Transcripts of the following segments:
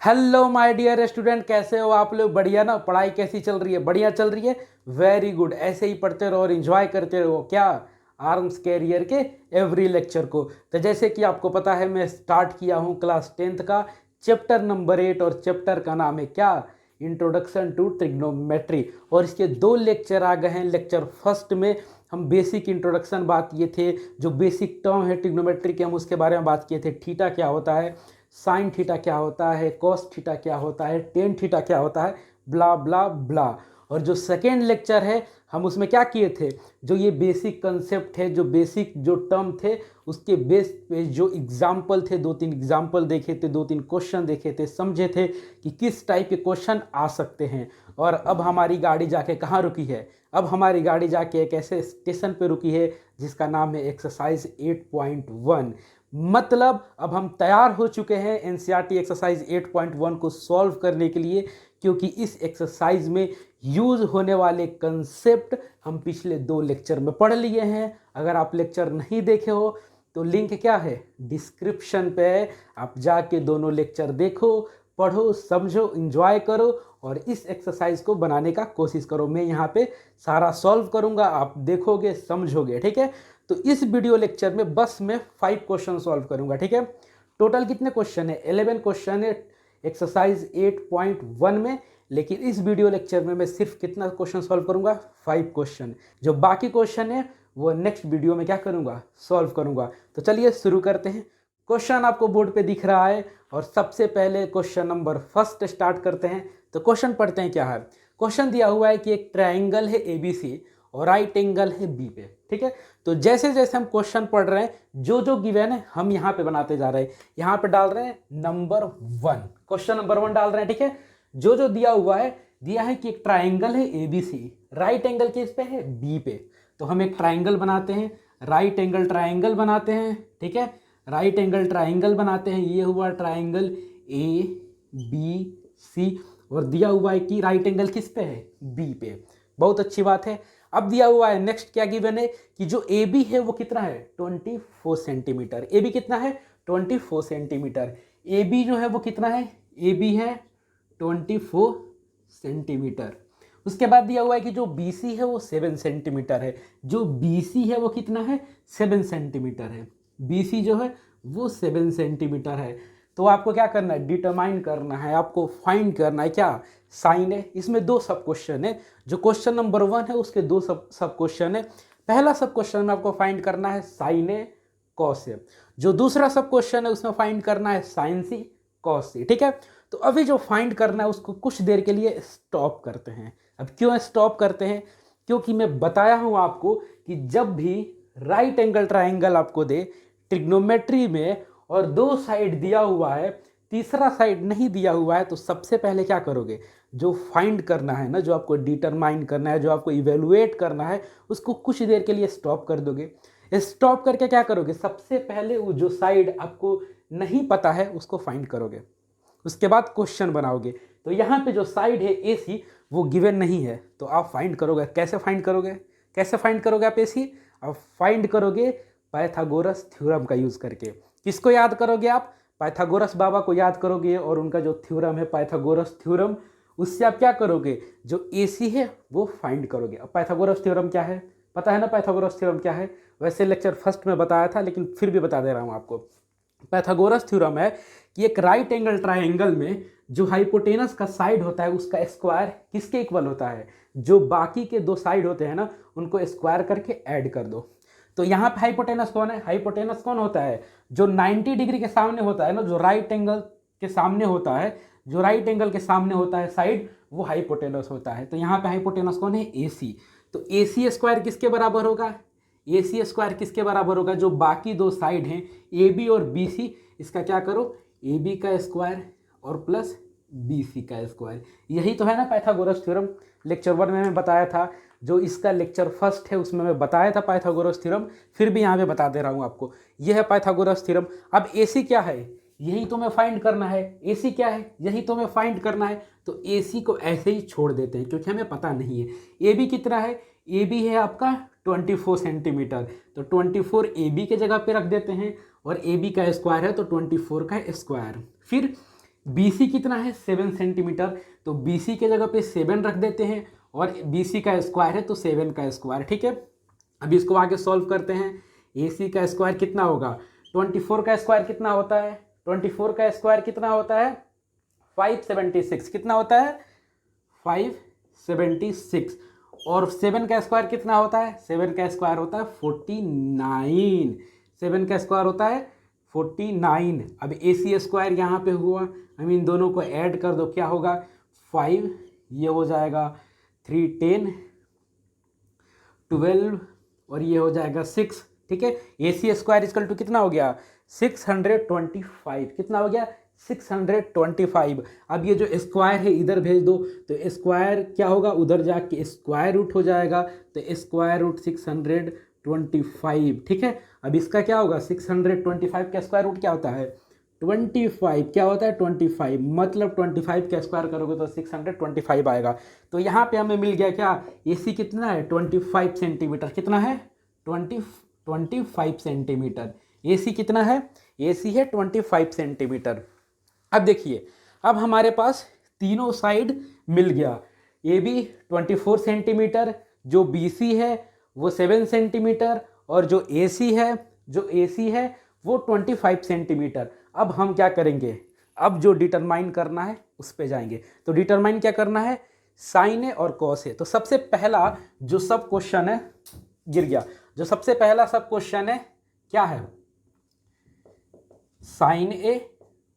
Hello my dear student, कैसे हो आप लोग? बढ़िया ना? पढ़ाई कैसी चल रही है? बढ़िया चल रही है। Very good. ऐसे ही पढ़ते रहो और एंजॉय करते रहो क्या आर्म्स कैरियर के एवरी लेक्चर को। तो जैसे कि आपको पता है, मैं स्टार्ट किया हूँ क्लास 10th का चैप्टर नंबर 8 और चैप्टर का नाम है क्या? Introduction to trigonometry. और इसके 2 लेक्चर आ गए हैं। लेक्चर फर्स्ट में हम बेसिक इंट्रोडक्शन बात किए थे, जो बेसिक टर्म है ट्रिग्नोमेट्री के, हम उसके बारे में बात किए थे। थीटा क्या होता है, साइन थीटा क्या होता है, कॉस थीटा क्या होता है, टेन थीटा क्या होता है, ब्ला ब्ला ब्ला। और जो सेकेंड लेक्चर है, हम उसमें क्या किए थे, जो ये बेसिक कंसेप्ट है, जो बेसिक जो टर्म थे, उसके बेस पे जो एग्जाम्पल थे, 2-3 एग्जाम्पल देखे थे, 2-3 क्वेश्चन देखे थे, समझे थे कि किस टाइप के क्वेश्चन आ सकते हैं। और अब हमारी गाड़ी जाके कहाँ रुकी है? अब हमारी गाड़ी जाके एक ऐसे स्टेशन पे रुकी है जिसका नाम है एक्सरसाइज 8.1। मतलब अब हम तैयार हो चुके हैं एनसीईआरटी एक्सरसाइज 8.1 को सॉल्व करने के लिए, क्योंकि इस एक्सरसाइज में यूज होने वाले कंसेप्ट हम पिछले 2 लेक्चर में पढ़ लिए हैं। अगर आप लेक्चर नहीं देखे हो तो लिंक क्या है, डिस्क्रिप्शन पे। आप जाके दोनों लेक्चर देखो, पढ़ो, समझो, एंजॉय करो और इस एक्सरसाइज को बनाने का कोशिश करो। मैं यहाँ पे सारा सॉल्व करूँगा, आप देखोगे, समझोगे, ठीक है। तो इस वीडियो लेक्चर में बस मैं 5 क्वेश्चन सॉल्व करूंगा, ठीक है। टोटल कितने क्वेश्चन है? 11 क्वेश्चन है एक्सरसाइज 8.1 में। लेकिन इस वीडियो लेक्चर में मैं सिर्फ कितना क्वेश्चन सॉल्व करूंगा? 5 क्वेश्चन। जो बाकी क्वेश्चन है वो नेक्स्ट वीडियो में क्या करूंगा? सॉल्व करूंगा। तो चलिए शुरू करते हैं। क्वेश्चन आपको बोर्ड पे दिख रहा है और सबसे पहले क्वेश्चन नंबर फर्स्ट स्टार्ट करते हैं। तो क्वेश्चन पढ़ते हैं क्या है। क्वेश्चन दिया हुआ है कि एक ट्राइंगल है ABC और राइट एंगल है बी पे, ठीक है। तो जैसे जैसे हम क्वेश्चन पढ़ रहे हैं, जो जो गिवन है हम यहाँ पे बनाते जा रहे हैं। यहाँ पे डाल रहे हैं नंबर 1, क्वेश्चन नंबर 1 डाल रहे हैं, ठीक है। जो जो दिया हुआ है, दिया है कि एक ट्राइंगल है ABC, राइट एंगल किस पे है? बी पे। तो हम एक ट्राइंगल बनाते हैं, राइट एंगल ट्राइंगल बनाते हैं, ठीक है। राइट एंगल ट्राइंगल बनाते हैं। ये हुआ ट्राइंगल ABC और दिया हुआ है कि राइट एंगल किस पे है? बी पे। बहुत अच्छी बात है। अब दिया हुआ है नेक्स्ट क्या गिवन है कि जो ए बी है वो कितना है? 24 सेंटीमीटर। ए बी कितना है? 24 सेंटीमीटर। ए बी जो है वो कितना है? ए बी है 24 सेंटीमीटर। उसके बाद दिया हुआ है कि जो बी सी है वो 7 सेंटीमीटर है। जो बी सी है वो कितना है? 7 सेंटीमीटर है। बी सी जो है वो 7 सेंटीमीटर है। तो आपको क्या करना है? डिटरमाइन करना है, आपको फाइंड करना है क्या? साइन है। इसमें 2 सब क्वेश्चन है। जो क्वेश्चन नंबर 1 है उसके 2 सब क्वेश्चन है। पहला सब क्वेश्चन में आपको फाइंड करना है साइन ए कॉस ए। जो दूसरा सब क्वेश्चन है उसमें फाइंड करना है साइन सी कॉस सी, ठीक है। तो अभी जो फाइंड करना है उसको कुछ देर के लिए स्टॉप करते हैं। अब क्यों स्टॉप करते हैं? क्योंकि मैं बताया हूं आपको कि जब भी राइट एंगल ट्राइंगल आपको दे ट्रिग्नोमेट्री में और 2 साइड दिया हुआ है, तीसरा साइड नहीं दिया हुआ है, तो सबसे पहले क्या करोगे? जो फाइंड करना है ना, जो आपको डिटरमाइन करना है, जो आपको इवेलुएट करना है, उसको कुछ देर के लिए स्टॉप कर दोगे। स्टॉप करके क्या करोगे? सबसे पहले वो जो साइड आपको नहीं पता है उसको फाइंड करोगे। उसके बाद क्वेश्चन बनाओगे। तो यहाँ पे जो साइड है AC वो गिवन नहीं है, तो आप फाइंड करोगे। कैसे फाइंड करोगे? कैसे फाइंड करोगे आप AC? आप फाइंड करोगे पाइथागोरस थ्योरम का यूज़ करके। किसको याद करोगे आप? पाइथागोरस बाबा को याद करोगे और उनका जो थ्योरम है पाइथागोरस थ्योरम, उससे आप क्या करोगे? जो AC है वो फाइंड करोगे। अब पाइथागोरस थ्योरम क्या है? पता है ना पाइथागोरस थ्योरम क्या है? वैसे लेक्चर फर्स्ट में बताया था, लेकिन फिर भी बता दे रहा हूँ आपको। पाइथागोरस थ्योरम है कि एक राइट एंगल ट्राइंगल में जो हाइपोटेनस का साइड होता है उसका स्क्वायर किसके इक्वल होता है? जो बाकी के 2 साइड होते हैं ना, उनको स्क्वायर करके ऐड कर दो। तो यहाँ पे हाइपोटेनस कौन है? हाइपोटेनस कौन होता है? जो 90 डिग्री के सामने होता है ना, जो राइट एंगल के सामने होता है, जो राइट एंगल के सामने होता है साइड, वो हाइपोटेनस होता है। तो यहाँ पे हाइपोटेनस कौन है? AC। तो AC स्क्वायर किसके बराबर होगा? AC स्क्वायर किसके बराबर होगा? जो बाकी 2 साइड हैं AB और BC, इसका क्या करो? AB का स्क्वायर और प्लस BC का स्क्वायर। यही तो है ना पाइथागोरस थ्योरम। लेक्चर 1 में मैं बताया था, जो इसका लेक्चर फर्स्ट है उसमें मैं बताया था पाइथागोरस थ्योरम, फिर भी यहाँ पे बता दे रहा हूँ आपको। यह है पाइथागोरस थ्योरम। अब AC क्या है? यही तो मैं फाइंड करना है। AC क्या है? यही तो मैं फाइंड करना है। तो AC को ऐसे ही छोड़ देते हैं क्योंकि हमें पता नहीं है। AB कितना है? AB है आपका 24 सेंटीमीटर। तो 24 AB के जगह पे रख देते हैं और AB का स्क्वायर है तो 24 का स्क्वायर। फिर BC कितना है 7 सेंटीमीटर, तो BC के जगह पे 7 रख देते हैं और BC का स्क्वायर है तो 7 का स्क्वायर, ठीक है। अब इसको आगे सॉल्व करते हैं। AC का स्क्वायर कितना होगा, 24 का स्क्वायर कितना होता है, 24 का स्क्वायर कितना होता है 576, कितना होता है 576, और 7 का स्क्वायर कितना होता है, 7 का स्क्वायर होता है 49, 7 का स्क्वायर होता है 49। अब AC स्क्वायर यहाँ पे हुआ, हम इन दोनों को ऐड कर दो, क्या होगा 5, ये हो जाएगा 3 10 12 और ये हो जाएगा 6, ठीक है। AC स्क्वायर इक्वल टू कितना हो गया 625, कितना हो गया 625। अब ये जो स्क्वायर है इधर भेज दो, तो स्क्वायर क्या होगा उधर जाके स्क्वायर रूट हो जाएगा, तो स्क्वायर रूट 625, ठीक है। अब इसका क्या होगा 625 का स्क्वायर रूट क्या होता है 25, क्या होता है 25, मतलब 25 का स्क्वायर करोगे तो 625 आएगा। तो यहाँ पे हमें मिल गया क्या, AC कितना है 25 सेंटीमीटर, कितना है 25 सेंटीमीटर। AC कितना है, AC है 25 सेंटीमीटर। अब देखिए, अब हमारे पास तीनों साइड मिल गया। AB 24 सेंटीमीटर, जो BC है वो 7 सेंटीमीटर, और जो AC है वो 25 सेंटीमीटर। अब हम क्या करेंगे, अब जो डिटरमाइन करना है उस पे जाएंगे। तो डिटरमाइन क्या करना है, साइन ए और कॉस ए। तो सबसे पहला जो सब क्वेश्चन है, गिर गया, जो सबसे पहला सब क्वेश्चन है क्या है साइन ए,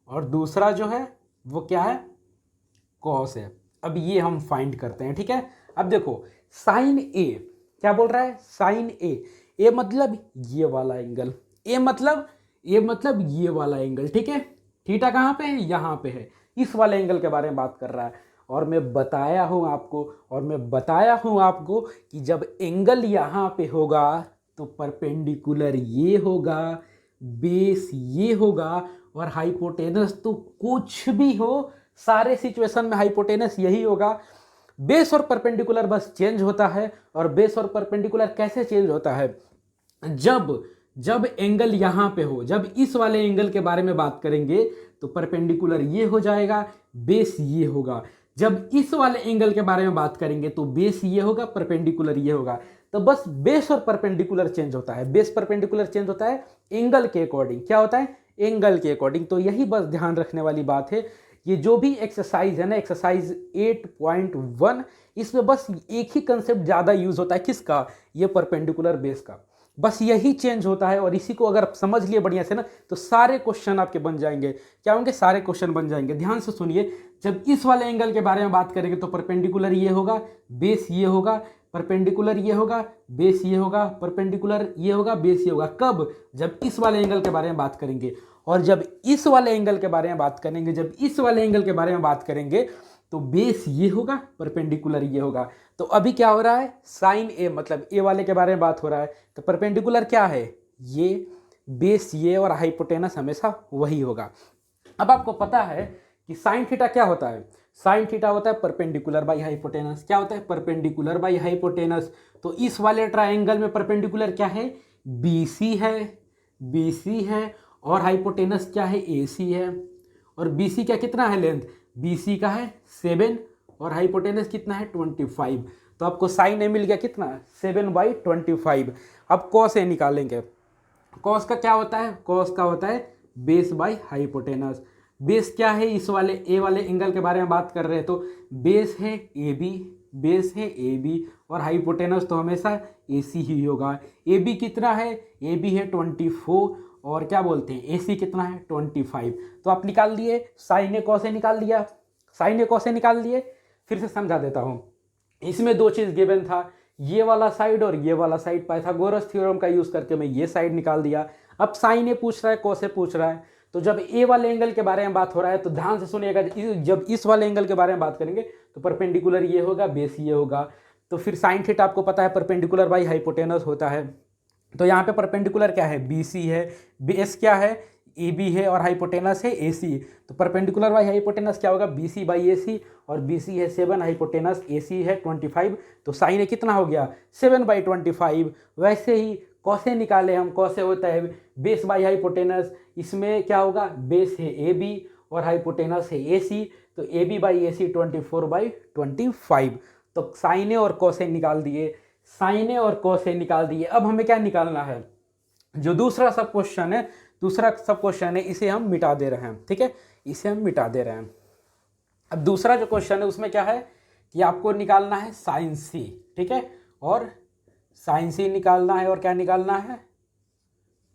और दूसरा जो है वो क्या है कॉस है। अब ये हम फाइंड करते हैं, ठीक है। अब देखो साइन ए क्या बोल रहा है, साइन ए मतलब ये वाला एंगल, ए मतलब ये वाला एंगल, ठीक है। थीटा कहाँ पे है, यहाँ पे है, इस वाले एंगल के बारे में बात कर रहा है। और मैं बताया हूँ आपको कि जब एंगल यहाँ पे होगा तो परपेंडिकुलर ये होगा, बेस ये होगा, और हाइपोटेनस तो कुछ भी हो, सारे सिचुएशन में हाइपोटेनस यही होगा। बेस और परपेंडिकुलर बस चेंज होता है। और बेस और परपेंडिकुलर कैसे चेंज होता है, जब एंगल यहाँ पे हो, जब इस वाले एंगल के बारे में बात करेंगे तो परपेंडिकुलर ये हो जाएगा, बेस ये होगा। जब इस वाले एंगल के बारे में बात करेंगे तो बेस ये होगा, परपेंडिकुलर ये होगा। तो बस बेस और परपेंडिकुलर चेंज होता है, बेस परपेंडिकुलर चेंज होता है एंगल के अकॉर्डिंग। क्या होता है, एंगल के अकॉर्डिंग। तो यही बस ध्यान रखने वाली बात है। ये जो भी एक्सरसाइज है ना, एक्सरसाइज 8.1, इसमें बस एक ही कंसेप्ट ज़्यादा यूज होता है, किसका, ये परपेंडिकुलर बेस का, बस यही चेंज होता है। और इसी को अगर आप समझ लिए बढ़िया से ना, तो सारे क्वेश्चन आपके बन जाएंगे। क्या होंगे, सारे क्वेश्चन बन जाएंगे। ध्यान से सुनिए, जब इस वाले एंगल के बारे में बात करेंगे तो परपेंडिकुलर ये होगा, बेस ये होगा, परपेंडिकुलर ये होगा, बेस ये होगा, परपेंडिकुलर ये होगा, बेस ये होगा। कब, जब इस वाले एंगल के बारे में बात करेंगे। और जब इस वाले एंगल के बारे में बात करेंगे, तो बेस ये होगा, परपेंडिकुलर ये होगा। तो अभी क्या हो रहा है, साइन ए मतलब ए वाले के बारे में बात हो रहा है। तो परपेंडिकुलर क्या है, ये, बेस ये, और हाइपोटेनस हमेशा वही होगा। अब आपको पता है कि साइन थीटा क्या होता है, साइन थीटा होता है परपेंडिकुलर बाई हाइपोटेनस। क्या होता है, परपेंडिकुलर बाई हाइपोटेनस। तो इस वाले ट्राइंगल में परपेंडिकुलर क्या है, BC है, और हाइपोटेनस क्या है, AC है। और BC का कितना है लेंथ, BC का है 7, और हाइपोटेनस कितना है 25। तो आपको साइन ए मिल गया कितना, 7/25। अब कॉस ए निकालेंगे। कॉस का क्या होता है, कॉस का होता है बेस बाई हाइपोटेनस। बेस क्या है, इस वाले ए वाले एंगल के बारे में बात कर रहे हैं तो बेस है AB, और हाइपोटेनस तो हमेशा AC ही होगा। AB कितना है, AB है 24, और क्या बोलते हैं AC कितना है 25। तो आप निकाल दिए, साइन ए कॉस ए निकाल दिया, साइन ए कॉस ए निकाल दिए। फिर से समझा देता हूँ, इसमें दो चीज़ गिवन था, ये वाला साइड और ये वाला साइड। पाइथागोरस थ्योरम का यूज़ करके मैं ये साइड निकाल दिया। अब साइन ए पूछ रहा है, कॉस ए पूछ रहा है। तो जब ए वाले एंगल के बारे में बात हो रहा है तो ध्यान से सुनिएगा, जब इस वाले एंगल के बारे में बात करेंगे तो परपेंडिकुलर ये होगा, बेस ये होगा। तो फिर साइन थीटा आपको पता है परपेंडिकुलर बाई हाइपोटेनस होता है। तो यहाँ पे परपेंडिकुलर क्या है, BC है, बेस क्या है, AB है, और हाइपोटेनस है AC। तो परपेंडिकुलर बाई हाइपोटेनस क्या होगा, BC बाई AC, और BC है 7, हाइपोटेनस AC है 25। तो साइन ए कितना हो गया 7/25। वैसे ही कॉसे निकाले हम, कॉसे होता है बेस बाई हाइपोटेनस। इसमें क्या होगा, बेस है AB, और हाइपोटेनस है AC, तो AB बाई AC 24/25। तो साइन ए और कोसेन निकाल दिए, साइन ए और कोसेन निकाल दिए। अब हमें क्या निकालना है, जो दूसरा सब क्वेश्चन है, दूसरा सब क्वेश्चन है इसे हम मिटा दे रहे हैं, ठीक है, इसे हम मिटा दे रहे हैं। अब दूसरा जो क्वेश्चन है उसमें क्या है कि आपको निकालना है साइन सी, ठीक है, और साइन सी निकालना है और क्या निकालना है,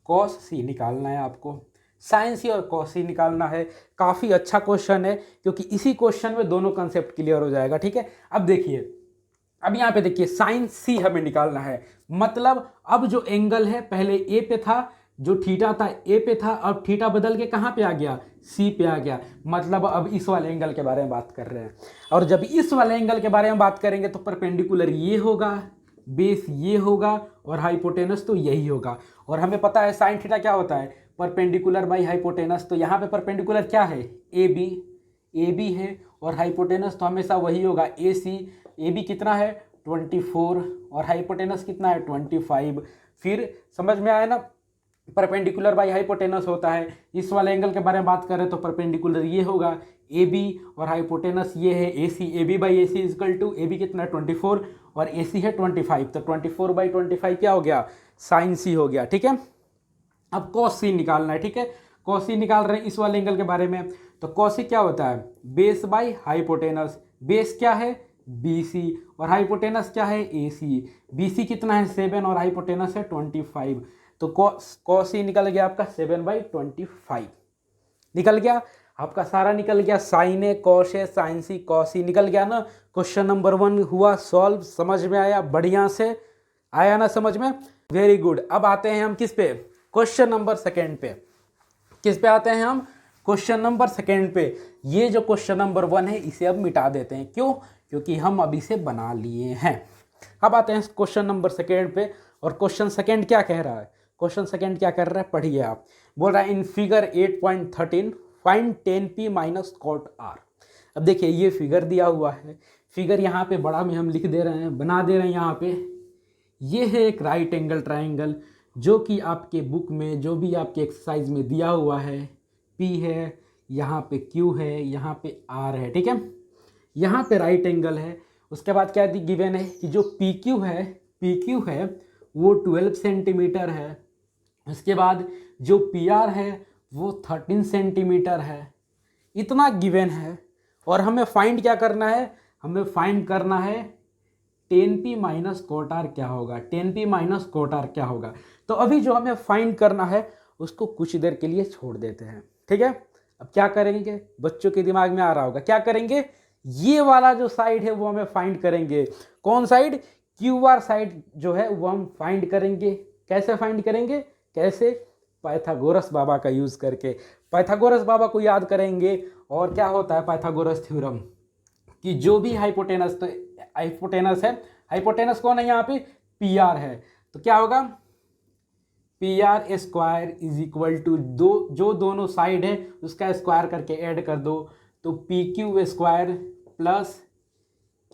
कॉस सी निकालना है आपको। साइन सी और कॉस सी निकालना है। काफ़ी अच्छा क्वेश्चन है क्योंकि इसी क्वेश्चन में दोनों कंसेप्ट क्लियर हो जाएगा, ठीक है। अब देखिए, अब यहाँ पे देखिए साइन सी हमें निकालना है, मतलब अब जो एंगल है पहले ए पे था, जो थीटा था ए पे था, अब थीटा बदल के कहाँ पे आ गया, सी पे आ गया। मतलब अब इस वाले एंगल के बारे में बात कर रहे हैं, और जब इस वाले एंगल के बारे में बात करेंगे तो परपेंडिकुलर ये होगा, बेस ये होगा और हाइपोटेनस तो यही होगा। और हमें पता है साइन थीटा क्या होता है, परपेंडिकुलर बाई हाइपोटेनस। तो यहाँ पे परपेंडिकुलर क्या है, ए बी है, और हाइपोटेनस तो हमेशा वही होगा AC। AB कितना है 24 और हाइपोटेनस कितना है 25। फिर समझ में आया ना, परपेंडिकुलर बाई हाइपोटेनस होता है। इस वाले एंगल के बारे में बात करें तो परपेंडिकुलर ये होगा AB और हाइपोटेनस ये है AC। AB by AC is equal to AB कितना है 24 और AC है 25, तो 24/25 क्या हो गया, साइन सी हो गया, ठीक है। अब कॉस सी निकालना है, ठीक है, कॉस सी निकाल रहे हैं इस वाले एंगल के बारे में। तो कॉस सी क्या होता है, बेस बाई हाइपोटेनस। बेस क्या है BC और हाइपोटेनस क्या है AC। BC कितना है 7 और हाइपोटेनस है 25, तो कॉस सी निकल गया आपका 7/25 निकल गया आपका, सारा निकल गया। Sign A cos A sign C cos सी निकल गया ना। क्वेश्चन नंबर 1 हुआ सॉल्व, समझ में आया, बढ़िया से आया ना समझ में, वेरी गुड। अब आते हैं हम किस पे, क्वेश्चन नंबर 2 पे। किस पे आते हैं हम, क्वेश्चन नंबर 2 पे। ये जो क्वेश्चन नंबर 1 है इसे अब मिटा देते हैं, क्यों, क्योंकि हम अभी से बना लिए हैं। अब आते हैं क्वेश्चन नंबर 2 पे, और क्वेश्चन 2 क्या कह रहा है, क्वेश्चन 2 क्या कर रहा है, पढ़िए आप। बोल रहा है in figure 8.13 find 10p minus cot r। अब देखिए ये फिगर दिया हुआ है, फिगर यहाँ पे बड़ा में हम लिख दे रहे हैं, बना दे रहे हैं यहाँ पे। ये है एक राइट एंगल ट्राइंगल जो कि आपके बुक में, जो भी आपके एक्सरसाइज में दिया हुआ है, P है, यहाँ पे Q है, यहाँ पे R है, ठीक है। यहाँ पे राइट एंगल है। उसके बाद क्या गिवन है कि जो PQ है वो 12 सेंटीमीटर है। उसके बाद जो PR है वो 13 सेंटीमीटर है। इतना गिवन है, और हमें फाइंड क्या करना है, हमें फाइंड करना है 10p माइनस कोट आर क्या होगा, 10p माइनस कोट आर क्या होगा। तो अभी जो हमें फाइंड करना है उसको कुछ देर के लिए छोड़ देते हैं, ठीक है। अब क्या करेंगे, बच्चों के दिमाग में आ रहा होगा, क्या करेंगे, ये वाला जो साइड है वो हमें फाइंड करेंगे। कौन साइड, QR साइड जो है वो हम फाइंड करेंगे। कैसे फाइंड करेंगे, कैसे, पाइथागोरस बाबा का यूज़ करके। पाइथागोरस बाबा को याद करेंगे, और क्या होता है पाइथागोरस थ्योरम, कि जो भी हाइपोटेनस, तो हाइपोटेनस है, हाइपोटेनस कौन है यहाँ पे, PR है, तो क्या होगा, PR square is equal to जो दोनों साइड है उसका स्क्वायर करके ऐड कर दो, तो PQ square plus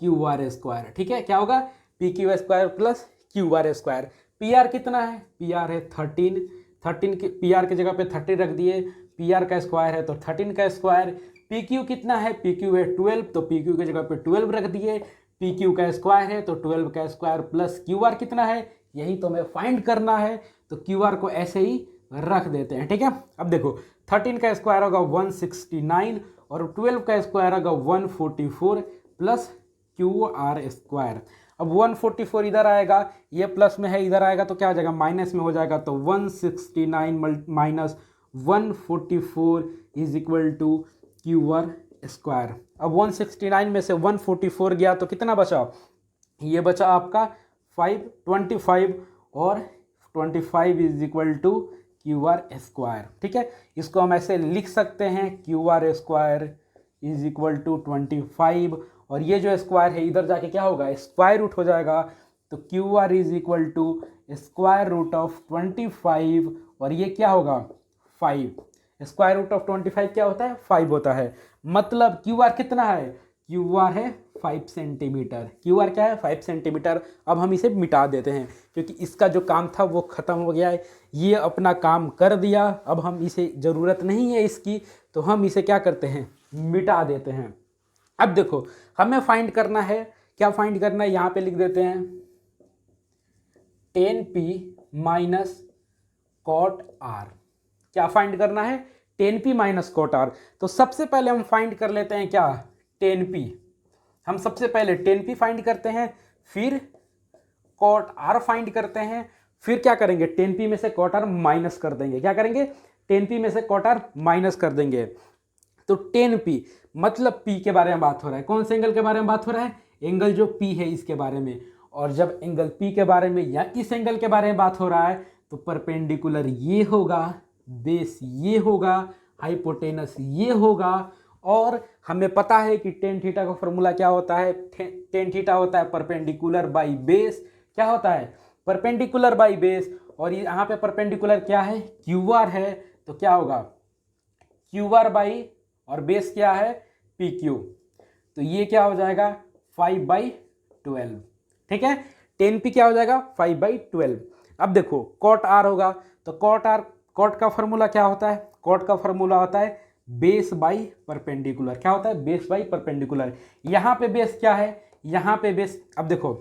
QR square, ठीक है। क्या होगा, PQ square plus QR square. PR कितना है, PR है 13 के, PR की जगह पे 30 रख दिए, PR का स्क्वायर है तो 13 का स्क्वायर। PQ कितना है, PQ है 12, तो PQ की जगह पे 12 रख दिए, PQ का स्क्वायर है तो 12 का स्क्वायर प्लस QR कितना है, यही तो हमें फाइंड करना है, तो QR को ऐसे ही रख देते हैं, ठीक है। अब देखो 13 का स्क्वायर होगा 169 और 12 का स्क्वायर होगा 144 प्लस QR स्क्वायर। अब 144 इधर आएगा, ये प्लस में है, इधर आएगा तो क्या हो जाएगा, माइनस में हो जाएगा, तो 169 minus 144 is equal to QR square. अब 169 में से 144 गया तो कितना बचा, ये बचा आपका 25 और 25 is equal to QR square, ठीक है। इसको हम ऐसे लिख सकते हैं, QR square is equal to 25, और ये जो स्क्वायर है इधर जाके क्या होगा, स्क्वायर रूट हो जाएगा, तो QR is equal to square root of 25, और ये क्या होगा 5। स्क्वायर रूट ऑफ 25 क्या होता है, 5 होता है। मतलब QR कितना है, QR है 5 सेंटीमीटर। क्यू आर क्या है 5 सेंटीमीटर। अब हम इसे मिटा देते हैं क्योंकि इसका जो काम था वो ख़त्म हो गया है, ये अपना काम कर दिया। अब हम इसे ज़रूरत नहीं है इसकी, तो हम इसे क्या करते हैं, मिटा देते हैं। अब देखो हमें फाइंड करना है, क्या फाइंड करना है, यहाँ पे लिख देते हैं 10p माइनस कॉट आर। क्या फाइंड करना है, 10p माइनस कॉट आर। तो सबसे पहले हम फाइंड कर लेते हैं क्या, 10p। हम सबसे पहले 10p फाइंड करते हैं, फिर कॉट आर फाइंड करते हैं, फिर क्या करेंगे 10p में से कॉट आर माइनस कर देंगे। क्या करेंगे 10p में से कॉट आर माइनस कर देंगे। तो 10p मतलब p के बारे में बात हो रहा है। कौन से एंगल के बारे में बात हो रहा है, एंगल जो p है इसके बारे में। और जब एंगल p के बारे में या इस एंगल के बारे में बात हो रहा है तो परपेंडिकुलर ये होगा, बेस ये होगा, हाइपोटेनस ये होगा। और हमें पता है कि टेन थीटा का फॉर्मूला क्या होता है, टेन थीटा होता है परपेंडिकुलर बाई बेस। क्या होता है, परपेंडिकुलर बाई बेस। और यहाँ पे परपेंडिकुलर क्या है, क्यू आर है, तो क्या होगा क्यू आर बाई, और बेस क्या है पी क्यू। तो ये क्या हो जाएगा 5/12। ठीक है, 10p क्या हो जाएगा 5/12। अब देखो कॉट आर होगा, तो कॉट का फॉर्मूला क्या होता है, कॉट का फॉर्मूला होता है बेस बाई परपेंडिकुलर। क्या होता है, बेस बाई परपेंडिकुलर। यहाँ पे बेस क्या है, यहाँ पे बेस, अब देखो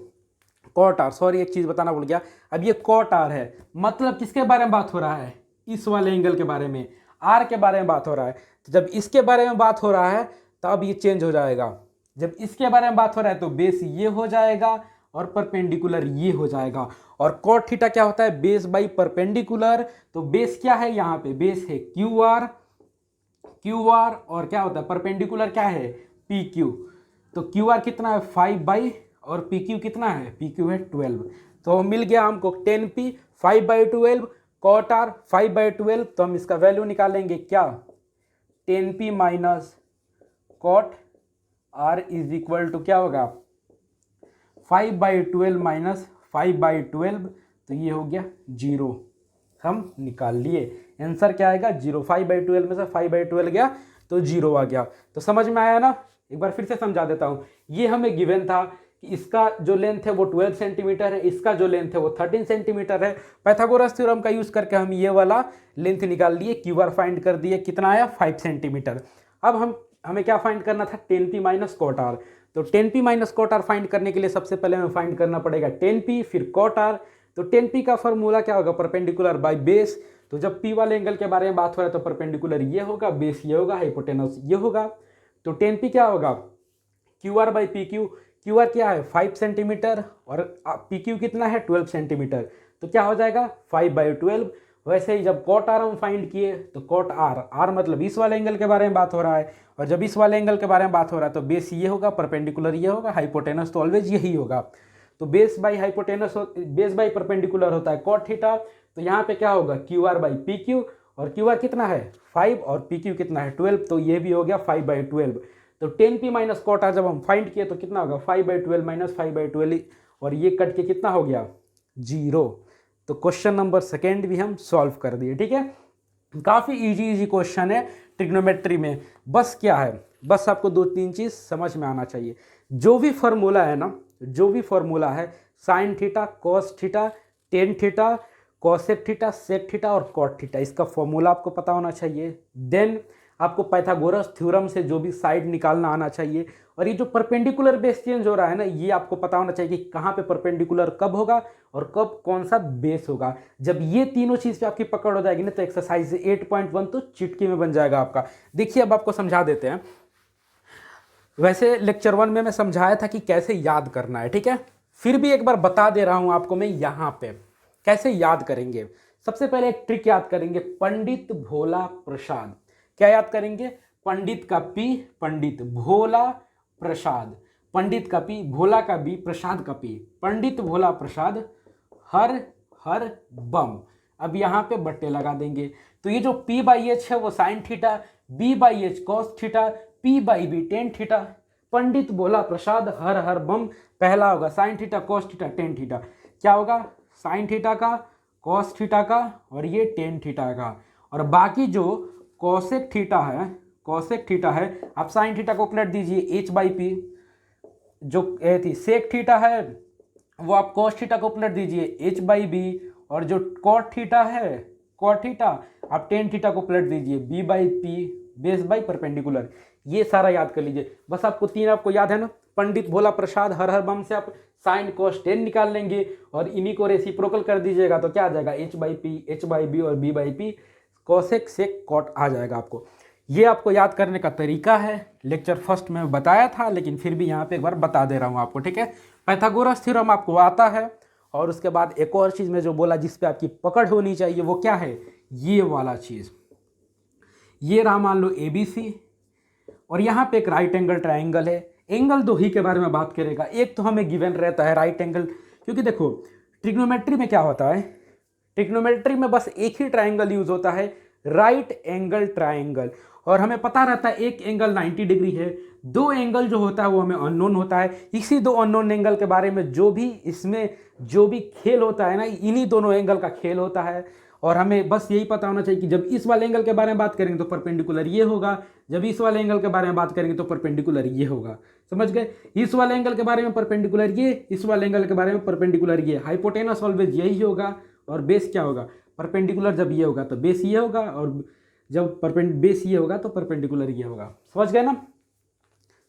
कॉट आर, सॉरी एक चीज़ बताना भूल गया, अब ये कॉट आर है, मतलब किसके बारे में बात हो रहा है, इस वाले एंगल के बारे में, आर के बारे में बात हो रहा है। तो जब इसके बारे में बात हो रहा है तब ये चेंज हो जाएगा। जब इसके बारे में बात हो रहा है तो बेस ये हो जाएगा और परपेंडिकुलर ये हो जाएगा। और कॉट थीटा क्या होता है, बेस बाई परपेंडिकुलर। तो बेस क्या है, यहाँ पे बेस है क्यू आर, और क्या होता है परपेंडिकुलर क्या है पी क्यू। तो क्यू आर कितना है 5 और पी क्यू कितना है, पी क्यू है 12। तो मिल गया हमको 10p 5/12, कॉट आर 5/12। तो हम इसका वैल्यू निकालेंगे क्या, 10p minus cot R is equal to क्या होगा 5/12 माइनस 5/12। तो ये हो गया 0, हम निकाल लिए। आंसर क्या आएगा 0। 5/12 में से 5/12 गया तो 0 आ गया। तो समझ में आया ना, एक बार फिर से समझा देता हूँ। ये हमें गिवन था कि इसका जो लेंथ है वो 12 सेंटीमीटर है, इसका जो लेंथ है वो 13 सेंटीमीटर है। पाइथागोरस थ्योरम का यूज़ करके हम ये वाला लेंथ निकाल लिए, क्यू आर फाइंड कर दिए, कितना आया 5 सेंटीमीटर। अब हमें क्या फाइंड करना था, 10p माइनस कॉट आर। तो 10p minus cot are find करने के लिए सबसे पहले हमें फाइंड करना पड़ेगा 10p फिर कॉट आर। तो 10p का फॉर्मूला क्या होगा, परपेंडिकुलर बाय बेस। तो जब p वाले एंगल के बारे में बात हो रहा है तो परपेंडिकुलर ये होगा, बेस ये होगा, हाइपोटेनस ये होगा। तो 10p क्या होगा Q R by P Q. Q R क्या है 5 सेंटीमीटर और पी क्यू कितना है 12 सेंटीमीटर। तो क्या हो जाएगा 5/12। वैसे ही जब कॉट आर हम फाइंड किए तो कॉट आर मतलब इस वाले एंगल के बारे में बात हो रहा है, और जब इस वाले एंगल के बारे में बात हो रहा है तो बेस ये होगा, परपेंडिकुलर ये होगा, हाइपोटेनस तो ऑलवेज यही होगा। तो base by hypotenuse, base by perpendicular होता है कॉट थीटा। तो यहाँ पे क्या होगा Q R by P Q, और क्यू आर कितना है 5 और पी क्यू कितना है 12। तो ये भी हो गया 5/12। तो 10p माइनस कॉट आर जब हम फाइंड किए तो कितना होगा 5/12 माइनस 5/12, और ये कट के कितना हो गया 0। तो क्वेश्चन नंबर सेकेंड भी हम सॉल्व कर दिए। ठीक है, काफ़ी इजी क्वेश्चन है ट्रिग्नोमेट्री में। बस क्या है, बस आपको 2-3 चीज़ समझ में आना चाहिए। जो भी फॉर्मूला है ना, जो भी फॉर्मूला है sine theta, cos theta, tan theta, cosec theta, sec theta और कॉट थीटा, इसका फॉर्मूला आपको पता होना चाहिए। देन आपको पाइथागोरस थ्योरम से जो भी साइड निकालना आना चाहिए। और ये जो परपेंडिकुलर बेस चेंज हो रहा है ना, ये आपको पता होना चाहिए कि कहाँ पे परपेंडिकुलर कब होगा और कब कौन सा बेस होगा। जब ये तीनों चीज़ पे आपकी पकड़ हो जाएगी ना तो एक्सरसाइज 8.1 तो चिटकी में बन जाएगा आपका। देखिए अब आपको समझा देते हैं। वैसे लेक्चर 1 में मैं समझाया था कि कैसे याद करना है, ठीक है, फिर भी एक बार बता दे रहा हूँ आपको मैं यहाँ पे कैसे याद करेंगे। सबसे पहले एक ट्रिक याद करेंगे, पंडित भोला प्रसाद। क्या याद करेंगे, पंडित का पी, पंडित भोला प्रसाद, पंडित का पी, भोला का बी, प्रसाद का पी, पंडित भोला प्रसाद हर हर बम। अब यहाँ पे बट्टे लगा देंगे। तो ये जो p/h है वो sine theta, b/h cos theta, p/b tan theta. Pandit Bhola Prasad हर हर बम, पहला होगा sine theta cos theta tan theta. क्या होगा साइन थीटा का, कॉस थीटा का और ये टेन थीटा का। और बाकी जो कॉसेक थीटा है, कॉसेक थीटा है, आप साइन थीटा को पलट दीजिए h/p, जो थी सेक थीटा है वो आप कॉस थीटा को पलट दीजिए h/b, और जो कॉट थीटा है कॉट थीटा आप टेन थीटा को पलट दीजिए b/p बेस बाई परपेंडिकुलर। ये सारा याद कर लीजिए। बस आपको तीन आपको याद है ना, पंडित भोला प्रसाद हर हर बम से आप साइन कॉस टेन निकाल लेंगे और इन्हीं को रेसिप्रोकल कर दीजिएगा तो क्या आ जाएगा h/p h/b और b/p कॉसेक सेक कॉट आ जाएगा आपको। ये आपको याद करने का तरीका है, लेक्चर फर्स्ट में बताया था लेकिन फिर भी यहाँ पे एक बार बता दे रहा हूँ आपको, ठीक है। पाइथागोरस थ्योरम आपको आता है, और उसके बाद एक और चीज़ में जो बोला जिस पे आपकी पकड़ होनी चाहिए वो क्या है, ये वाला चीज़। ये रहा मान लो ABC, और यहाँ पे एक राइट एंगल ट्राइंगल है। एंगल दो ही के बारे में बात करेगा, एक तो हमें गिवन रहता है राइट एंगल, क्योंकि देखो ट्रिग्नोमेट्री में क्या होता है, ट्रिग्नोमेट्री में बस एक ही ट्राइंगल यूज होता है, राइट एंगल ट्राइंगल, और हमें पता रहता है एक एंगल 90 डिग्री है, दो एंगल जो होता है वो हमें अननोन होता है। इसी दो अननोन एंगल के बारे में जो भी खेल होता है ना, इन्हीं दोनों एंगल का खेल होता है। और हमें बस यही पता होना चाहिए कि जब इस वाले एंगल के बारे में बात करेंगे तो परपेंडिकुलर ये होगा, जब इस वाले एंगल के बारे में बात करेंगे तो परपेंडिकुलर ये होगा। समझ गए, इस वाले एंगल के बारे में परपेंडिकुलर ये, इस वाले एंगल के बारे में परपेंडिकुलर ये। हाइपोटेनस ऑलवेज यही होगा, और बेस क्या होगा, परपेंडिकुलर जब ये होगा तो बेस ये होगा, और जब बेस ये होगा तो परपेंडिकुलर ये होगा। समझ गए ना,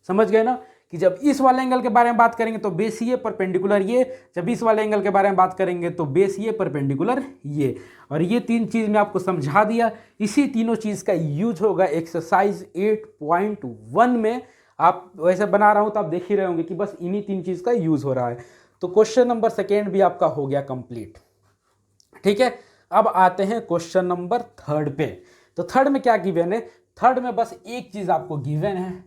समझ गए ना कि जब इस वाले एंगल के बारे में बात करेंगे तो बेस ये परपेंडिकुलर ये, जब इस वाले एंगल के बारे में बात करेंगे तो बेस ये परपेंडिकुलर ये। और ये तीन चीज़ मैं आपको समझा दिया। इसी तीनों चीज़ का यूज होगा एक्सरसाइज 8.1 में। आप वैसे बना रहा हूँ तो आप देख ही रहे होंगे कि बस इन्हीं तीन चीज़ का यूज हो रहा है। तो क्वेश्चन नंबर सेकेंड भी आपका हो गया कंप्लीट, ठीक है। अब आते हैं क्वेश्चन नंबर थर्ड पे। तो थर्ड में क्या गिवन है, थर्ड में बस एक चीज आपको गिवन है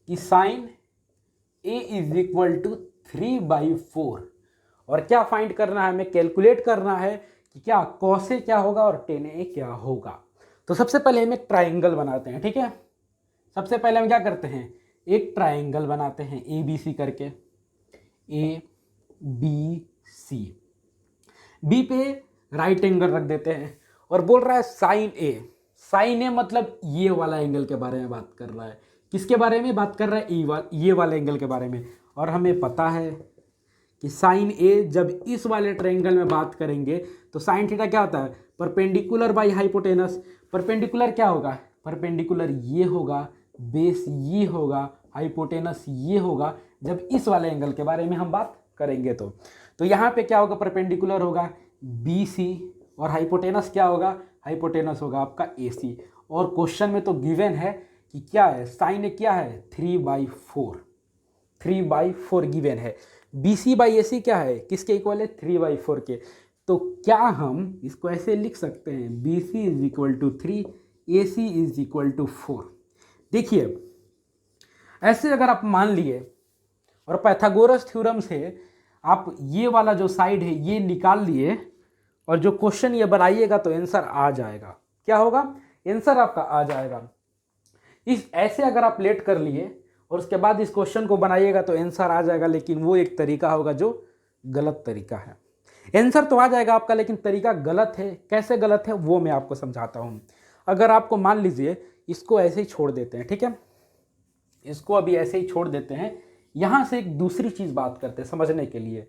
कि sine a is equal to 3/4, और क्या फाइंड करना है, हमें कैलकुलेट करना है कि क्या cos a क्या होगा और tan a क्या होगा। तो सबसे पहले हम एक ट्राइंगल बनाते हैं, ठीक है। सबसे पहले हम क्या करते हैं, एक ट्राइंगल बनाते हैं ABC करके, ABC, B पे राइट एंगल रख देते हैं, और बोल रहा है साइन ए। साइन ए मतलब ये वाला एंगल के बारे में बात कर रहा है। किसके बारे में बात कर रहा है, ये वाले एंगल के बारे में। और हमें पता है कि साइन ए जब इस वाले ट्रायंगल में बात करेंगे तो साइन थीटा क्या होता है, परपेंडिकुलर बाई हाइपोटेनस। परपेंडिकुलर क्या होगा, परपेंडिकुलर ये होगा, बेस ये होगा, हाइपोटेनस ये होगा, जब इस वाले एंगल के बारे में हम बात करेंगे तो यहाँ पे क्या होगा, परपेंडिकुलर होगा BC, और हाइपोटेनस क्या होगा, हाइपोटेनस होगा आपका AC। और क्वेश्चन में तो गिवन है कि क्या है, साइन ए क्या है 3/4, 3/4 गिवन है। BC बाई AC क्या है, किसके इक्वल है, 3/4 के। तो क्या हम इसको ऐसे लिख सकते हैं, BC is equal to 3, AC is equal to 4। देखिए ऐसे अगर आप मान लिए और पाइथागोरस थ्योरम से आप ये वाला जो साइड है ये निकाल लिए और जो क्वेश्चन ये बनाइएगा तो आंसर आ जाएगा। क्या होगा, आंसर आपका आ जाएगा। इस ऐसे अगर आप लेट कर लिए और उसके बाद इस क्वेश्चन को बनाइएगा तो आंसर आ जाएगा, लेकिन वो एक तरीका होगा जो गलत तरीका है। आंसर तो आ जाएगा आपका, लेकिन तरीका गलत है। कैसे गलत है वो मैं आपको समझाता हूँ। अगर आपको मान लीजिए इसको ऐसे ही छोड़ देते हैं, ठीक है, इसको अभी ऐसे ही छोड़ देते हैं, यहाँ से एक दूसरी चीज़ बात करते हैं समझने के लिए।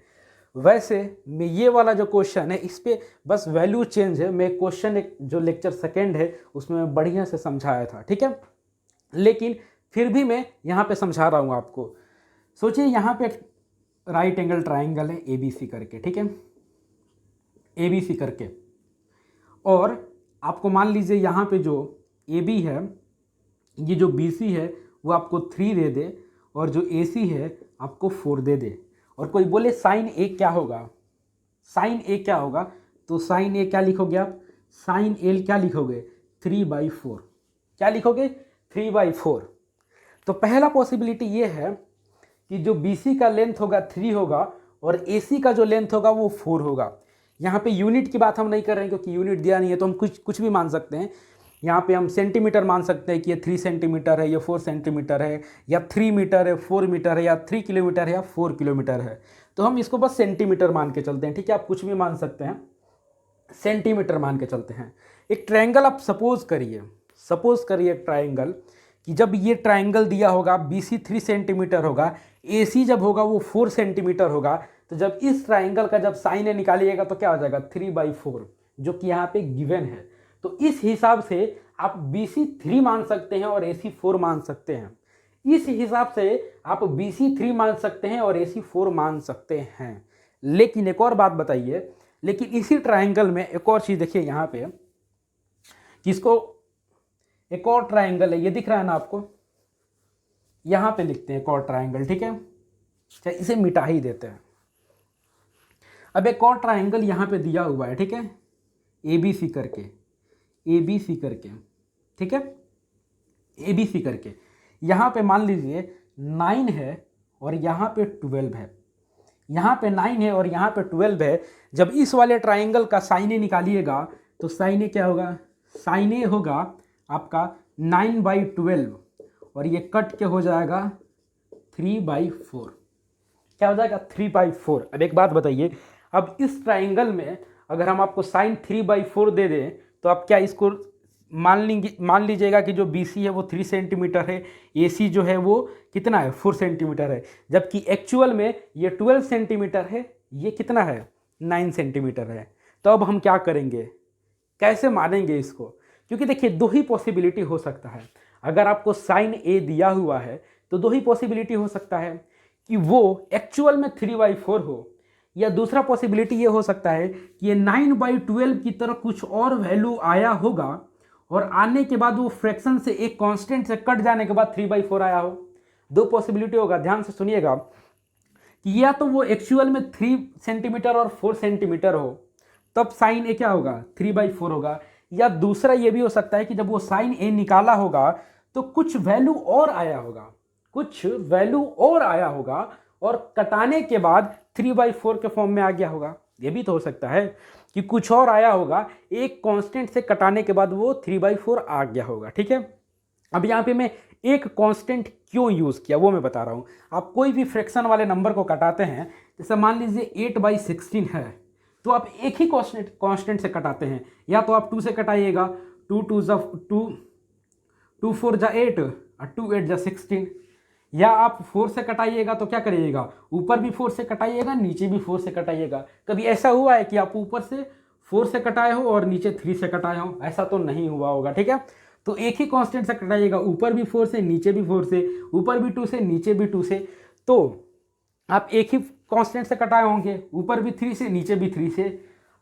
वैसे मैं ये वाला जो क्वेश्चन है इस पे बस वैल्यू चेंज है, मैं क्वेश्चन एक जो लेक्चर सेकेंड है उसमें मैं बढ़िया से समझाया था, ठीक है, लेकिन फिर भी मैं यहाँ पे समझा रहा हूँ आपको। सोचिए यहाँ पे राइट एंगल ट्राइंगल है ABC करके, ठीक है, ABC करके, और आपको मान लीजिए यहाँ पे जो AB है, ये जो BC है वो आपको 3 दे दे और जो AC है आपको 4 दे दे, और कोई बोले साइन A क्या होगा, साइन A क्या होगा, तो साइन A क्या लिखोगे आप, साइन L क्या लिखोगे 3/4, क्या लिखोगे 3/4। तो पहला पॉसिबिलिटी ये है कि जो BC का लेंथ होगा 3 होगा और AC का जो लेंथ होगा वो 4 होगा। यहाँ पे यूनिट की बात हम नहीं कर रहे हैं क्योंकि यूनिट दिया नहीं है, तो हम कुछ भी मान सकते हैं। यहाँ पे हम सेंटीमीटर मान सकते हैं कि ये 3 सेंटीमीटर है, ये 4 सेंटीमीटर है, या 3 मीटर है, 4 मीटर है, या 3 किलोमीटर है, या 4 किलोमीटर है। तो हम इसको बस सेंटीमीटर मान के चलते हैं, ठीक है, आप कुछ भी मान सकते हैं, सेंटीमीटर मान के चलते हैं। एक ट्रायंगल आप सपोज करिए एक ट्रायंगल कि जब ये ट्राइंगल दिया होगा BC 3 सेंटीमीटर होगा, AC जब होगा वो 4 सेंटीमीटर होगा, तो जब इस ट्राइंगल का जब साइन ए निकालिएगा तो क्या हो जाएगा 3/4, जो कि यहाँ पे गिवन है। तो इस हिसाब से आप BC 3 मान सकते हैं और AC 4 मान सकते हैं। इस हिसाब से आप BC 3 मान सकते हैं और AC 4 मान सकते हैं। लेकिन एक और बात बताइए, लेकिन इसी ट्राइंगल में एक और चीज़ देखिए यहाँ पे, किसको एक और ट्राइंगल है, ये दिख रहा है ना आपको, यहाँ पे लिखते हैं एक और ट्राइंगल, ठीक है, अच्छा इसे मिटा ही देते हैं। अब एक और ट्राइंगल यहाँ पे दिया हुआ है, ठीक है, ABC करके, ABC करके, ठीक है, ABC करके, यहाँ पे मान लीजिए 9 है और यहाँ पे 12 है, यहाँ पे 9 है और यहाँ पे 12 है। जब इस वाले ट्राइंगल का साइन ए निकालिएगा तो साइन ए क्या होगा, साइन ए होगा आपका 9/12 और ये कट के हो जाएगा 3/4, क्या हो जाएगा 3/4। अब एक बात बताइए, अब इस ट्राइंगल में अगर हम आपको साइन 3/4 दे दें तो आप क्या इसको मान लीजिएगा कि जो BC है वो 3 सेंटीमीटर है, AC जो है वो कितना है 4 सेंटीमीटर है, जबकि एक्चुअल में ये 12 सेंटीमीटर है, ये कितना है 9 सेंटीमीटर है। तो अब हम क्या करेंगे, कैसे मानेंगे इसको, क्योंकि देखिए दो ही पॉसिबिलिटी हो सकता है। अगर आपको साइन ए दिया हुआ है तो दो ही पॉसिबिलिटी हो सकता है कि वो एक्चुअल में 3/4 हो, या दूसरा पॉसिबिलिटी ये हो सकता है कि ये 9/12 की तरह कुछ और वैल्यू आया होगा और आने के बाद वो फ्रैक्शन से एक कांस्टेंट से कट जाने के बाद 3/4 आया हो। दो पॉसिबिलिटी होगा, ध्यान से सुनिएगा, कि या तो वो एक्चुअल में 3 सेंटीमीटर और 4 सेंटीमीटर हो, तब साइन ए क्या होगा 3/4 होगा, या दूसरा ये भी हो सकता है कि जब वो साइन ए निकाला होगा तो कुछ वैल्यू और आया होगा, कुछ वैल्यू और आया होगा और कटाने के बाद 3/4 के फॉर्म में आ गया होगा। ये भी तो हो सकता है कि कुछ और आया होगा, एक कांस्टेंट से कटाने के बाद वो 3/4 आ गया होगा, ठीक है। अब यहाँ पे मैं एक कांस्टेंट क्यों यूज़ किया वो मैं बता रहा हूँ। आप कोई भी फ्रैक्शन वाले नंबर को कटाते हैं, जैसे मान लीजिए 8/16 है, तो आप एक ही कांस्टेंट से कटाते हैं, या तो आप 2 से कटाइएगा, 2 4 जा 8 और 2 8 जा 16, या आप 4 से कटाइएगा तो क्या करिएगा, ऊपर भी 4 से कटाइएगा, नीचे भी 4 से कटाइएगा। कभी ऐसा हुआ है कि आप ऊपर से 4 से कटाए हो और नीचे 3 से कटाए हो? ऐसा तो नहीं हुआ होगा, ठीक है। तो एक ही कांस्टेंट से कटाइएगा, ऊपर भी 4 से, नीचे भी 4 से, ऊपर भी 2 से, नीचे भी 2 से। तो आप एक ही कांस्टेंट से कटाए होंगे, ऊपर भी 3 से, नीचे भी 3 से।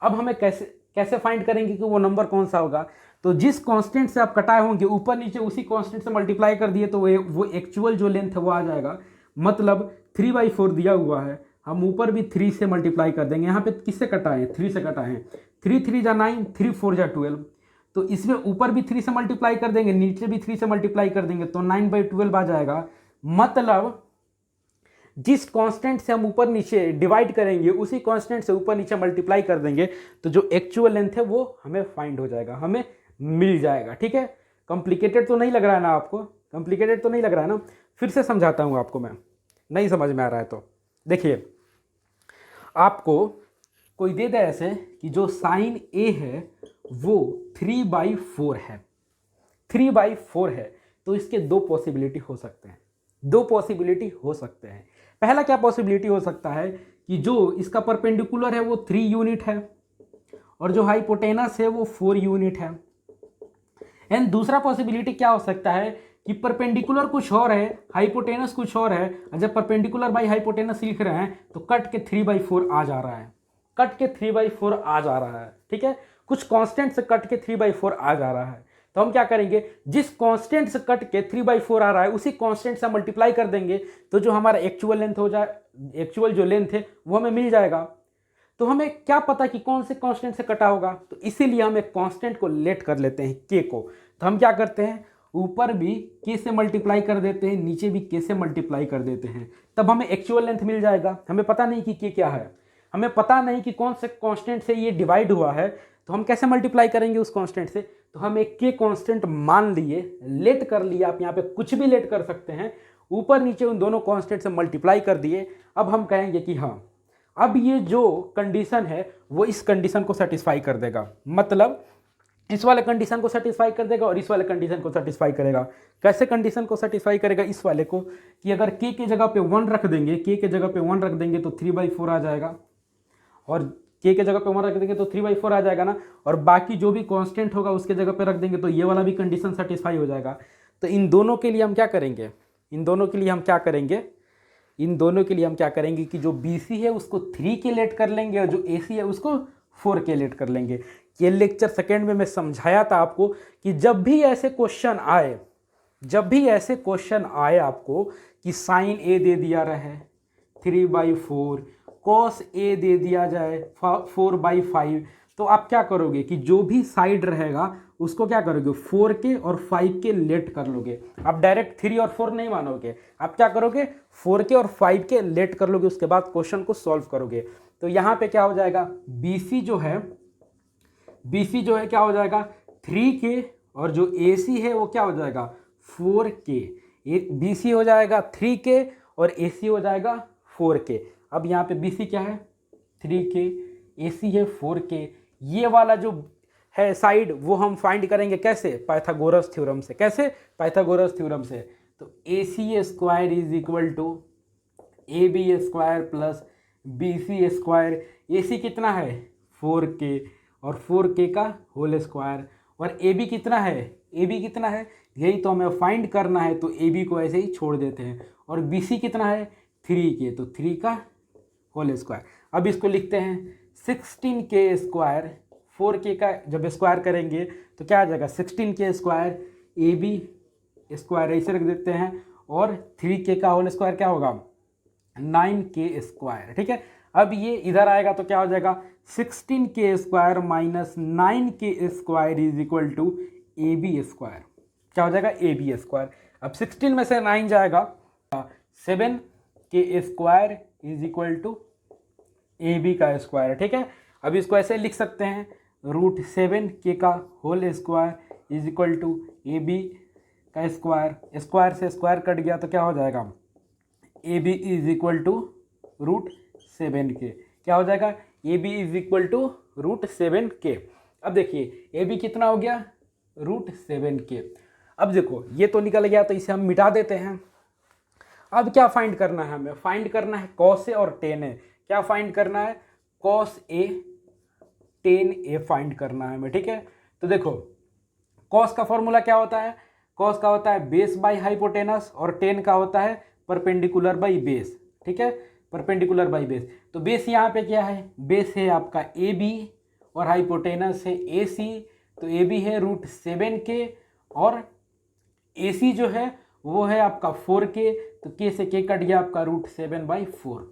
अब हमें कैसे फाइंड करेंगे कि वो नंबर कौन सा होगा? तो जिस कांस्टेंट से आप कटाए होंगे ऊपर नीचे उसी कांस्टेंट से मल्टीप्लाई कर दिए तो वो एक्चुअल जो लेंथ है वो आ जाएगा। मतलब 3/4 दिया हुआ है, हम ऊपर भी 3 से मल्टीप्लाई कर देंगे। यहाँ पे किससे कटाए हैं? 3 से कटाए हैं। 3 3 जा 9, 3 4 जा 12। तो इसमें ऊपर भी 3 से मल्टीप्लाई कर देंगे, नीचे भी 3 से मल्टीप्लाई कर देंगे, तो 9/12 आ जाएगा। मतलब जिस कांस्टेंट से हम ऊपर नीचे डिवाइड करेंगे उसी कांस्टेंट से ऊपर नीचे मल्टीप्लाई कर देंगे तो जो एक्चुअल लेंथ है वो हमें फाइंड हो जाएगा, हमें मिल जाएगा, ठीक है। कॉम्प्लिकेटेड तो नहीं लग रहा है ना आपको? कॉम्प्लिकेटेड तो नहीं लग रहा है ना? फिर से समझाता हूँ आपको मैं, नहीं समझ में आ रहा है तो देखिए, आपको कोई दे दे ऐसे कि जो साइन ए है वो 3/4 है, 3/4 है, तो इसके दो पॉसिबिलिटी हो सकते हैं, दो पॉसिबिलिटी हो सकते हैं। पहला क्या पॉसिबिलिटी हो सकता है कि जो इसका परपेंडिकुलर है वो 3 यूनिट है और जो हाइपोटेनस है वो 4 यूनिट है। एंड दूसरा पॉसिबिलिटी क्या हो सकता है कि परपेंडिकुलर कुछ और है, हाइपोटेनस कुछ और है, और जब परपेंडिकुलर बाई हाइपोटेनस लिख रहे हैं तो कट के 3/4 आ जा रहा है, कट के 3/4 आ जा रहा है, ठीक है। कुछ कांस्टेंट से कट के 3/4 आ जा रहा है, तो हम क्या करेंगे, जिस कांस्टेंट से कट के 3/4 आ रहा है उसी कांस्टेंट से मल्टीप्लाई कर देंगे तो जो हमारा एक्चुअल लेंथ हो जाए, एक्चुअल जो लेंथ है वो हमें मिल जाएगा। तो हमें क्या पता कि कौन से कांस्टेंट से कटा होगा, तो इसीलिए हम एक कांस्टेंट को लेट कर लेते हैं के को। तो हम क्या करते हैं, ऊपर भी के से मल्टीप्लाई कर देते हैं, नीचे भी के से मल्टीप्लाई कर देते हैं, तब हमें एक्चुअल लेंथ मिल जाएगा। हमें पता नहीं कि के क्या है, हमें पता नहीं कि कौन से कांस्टेंट से ये डिवाइड हुआ है, तो हम कैसे मल्टीप्लाई करेंगे उस कांस्टेंट से? तो हम एक के कांस्टेंट मान लिए, लेट कर लिया, आप यहाँ पे कुछ भी लेट कर सकते हैं, ऊपर नीचे उन दोनों कांस्टेंट से मल्टीप्लाई कर दिए। अब हम कहेंगे कि हाँ, अब ये जो कंडीशन है वो इस कंडीशन को सेटिस्फाई कर देगा। मतलब इस वाले कंडीशन को सेटिस्फाई कर देगा और इस वाले कंडीशन को सेटिस्फाई करेगा। कैसे कंडीशन को सेटिस्फाई करेगा? इस वाले को कि अगर k की जगह पे 1 रख देंगे, k की जगह पे 1 रख देंगे तो 3/4 आ जाएगा, और k की जगह पे 1 रख देंगे तो 3/4 आ जाएगा ना, और बाकी जो भी कांस्टेंट होगा उसके जगह पे रख देंगे तो ये वाला भी कंडीशन सेटिस्फाई हो जाएगा। तो इन दोनों के लिए हम क्या करेंगे, इन दोनों के लिए हम क्या करेंगे, इन दोनों के लिए हम क्या करेंगे कि जो BC है उसको 3 के लेट कर लेंगे और जो AC है उसको 4 के लेट कर लेंगे। ये लेक्चर सेकेंड में मैं समझाया था आपको कि जब भी ऐसे क्वेश्चन आए, जब भी ऐसे क्वेश्चन आए आपको कि साइन A दे दिया रहे 3/4, कॉस A दे दिया जाए 4/5, तो आप क्या करोगे कि जो भी साइड रहेगा उसको क्या करोगे 4 के और 5 के लेट कर लोगे। आप डायरेक्ट 3 और 4 नहीं मानोगे, आप क्या करोगे 4 के और 5 के लेट कर लोगे, उसके बाद क्वेश्चन को सॉल्व करोगे। तो यहाँ पे क्या हो जाएगा, BC जो है क्या हो जाएगा 3 के, और जो AC है वो क्या हो जाएगा 4 के। BC हो जाएगा 3 के और AC हो जाएगा 4 के। अब यहाँ पे BC क्या है 3 के, AC है 4 के। ये वाला जो है साइड वो हम फाइंड करेंगे कैसे, पाइथागोरस थ्योरम से। कैसे, पाइथागोरस थ्योरम से। तो AC square is equal to AB square plus BC square. AC कितना है 4K और 4K का होल स्क्वायर, और AB कितना है, AB कितना है, यही तो हमें फाइंड करना है, तो AB को ऐसे ही छोड़ देते हैं। और BC कितना है 3K, तो 3 का होल स्क्वायर। अब इसको लिखते हैं 16K स्क्वायर, 4K का जब स्क्वायर करेंगे तो क्या आ जाएगा 16K स्क्वायर, AB स्क्वायर ऐसे रख देते हैं, और 3K का होल स्क्वायर क्या होगा 9K स्क्वायर। ठीक है, अब ये इधर आएगा तो क्या हो जाएगा 16K square minus 9K square is equal to AB square. क्या हो जाएगा AB स्क्वायर। अब 16 में से 9 जाएगा, 7K square is equal to AB का स्क्वायर। ठीक है, अब इसको ऐसे लिख सकते हैं √7K का whole square is equal to AB का स्क्वायर। स्क्वायर से स्क्वायर कट गया तो क्या हो जाएगा AB is equal to √7K। क्या हो जाएगा AB is equal to √7K। अब देखिए AB कितना हो गया √7K। अब देखो ये तो निकल गया, तो इसे हम मिटा देते हैं। अब क्या फाइंड करना है हमें, फाइंड करना है cos A और tan A। क्या फाइंड करना है cos A tan A find करना है हमें। ठीक है, तो देखो cos का फॉर्मूला क्या होता है, cos का होता है बेस बाई हाइपोटेनस, और tan का होता है परपेंडिकुलर बाई बेस। ठीक है, परपेंडिकुलर बाई बेस। तो बेस यहाँ पे क्या है, बेस है आपका AB और हाइपोटेनस है AC। तो AB है √7K और AC जो है वो है आपका 4K, तो K से K कट गया आपका √7/4।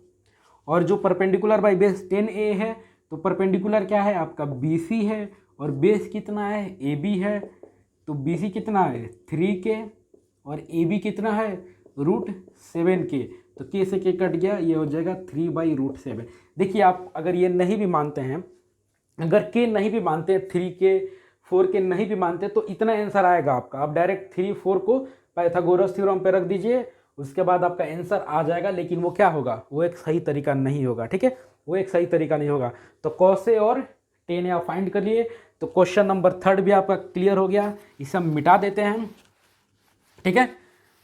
और जो परपेंडिकुलर बाई बेस 10A है, तो परपेंडिकुलर क्या है आपका BC है, और बेस कितना है AB है, तो BC कितना है 3K और AB कितना है √7K। तो K से K कट गया, ये हो जाएगा 3/√7। देखिए आप अगर ये नहीं भी मानते हैं, अगर K नहीं भी मानते, 3K 4K नहीं भी मानते, तो इतना आंसर आएगा आपका। आप डायरेक्ट 3 4 को पाइथागोरस थ्योरम पे रख दीजिए, उसके बाद आपका आंसर आ जाएगा। लेकिन वो क्या होगा, वो एक सही तरीका नहीं होगा। ठीक है, वो एक सही तरीका नहीं होगा। तो cos A और tan A आप फाइंड कर लिए। तो क्वेश्चन नंबर 3 भी आपका क्लियर हो गया, इसे हम मिटा देते हैं। ठीक है,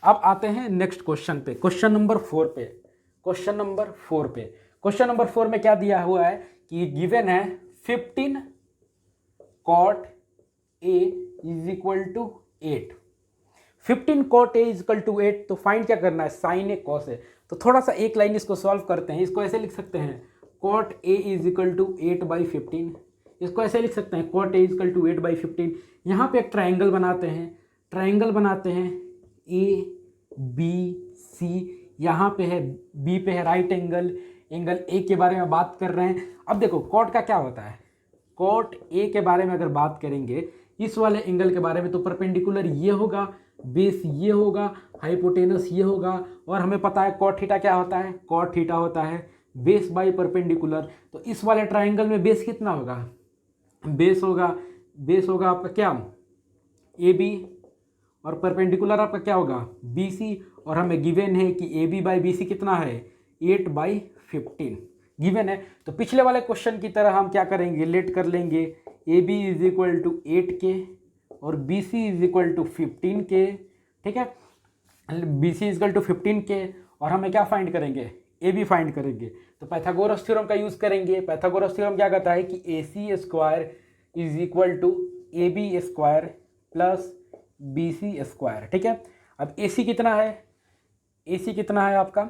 अब आते हैं नेक्स्ट क्वेश्चन पे, क्वेश्चन नंबर 4 पे। क्वेश्चन नंबर 4 पे, क्वेश्चन नंबर 4 में क्या दिया हुआ है कि गिवन है 15 cot A is equal to 8। 15 cot A is equal to 8, तो फाइंड क्या करना है sin A cos A। तो थोड़ा सा एक लाइन इसको सॉल्व करते हैं। इसको ऐसे लिख सकते हैं cot A is equal to 8/15। इसको ऐसे लिख सकते हैं cot A is equal to 8/15। यहाँ पे एक ट्राइंगल बनाते हैं, ट्राइंगल बनाते हैं ABC। यहाँ पे है B पे है राइट एंगल, एंगल A के बारे में बात कर रहे हैं। अब देखो cot का क्या होता है, cot A के बारे में अगर बात करेंगे, इस वाले एंगल के बारे में, तो परपेंडिकुलर ये होगा, बेस ये होगा, हाइपोटेनस ये होगा, और हमें पता है cot थीटा क्या होता है, cot थीटा होता है बेस बाई परपेंडिकुलर। तो इस वाले ट्राइंगल में बेस कितना होगा, बेस होगा आपका क्या AB, और परपेंडिकुलर आपका क्या होगा BC। और हमें गिवन है कि AB/BC कितना है 8/15 गिवन है। तो पिछले वाले क्वेश्चन की तरह हम क्या करेंगे, लेट कर लेंगे A B is equal to 8K और B C is equal to 15K, ठीक है। B C is equal to 15K और हमें क्या फाइंड करेंगे, ए बी फाइंड करेंगे। तो पाइथागोरस थ्योरम का यूज़ करेंगे। पाइथागोरस थ्योरम क्या कहता है कि A C square is equal to A B square plus B C square, ठीक है। अब ए सी कितना है, ए सी कितना है आपका,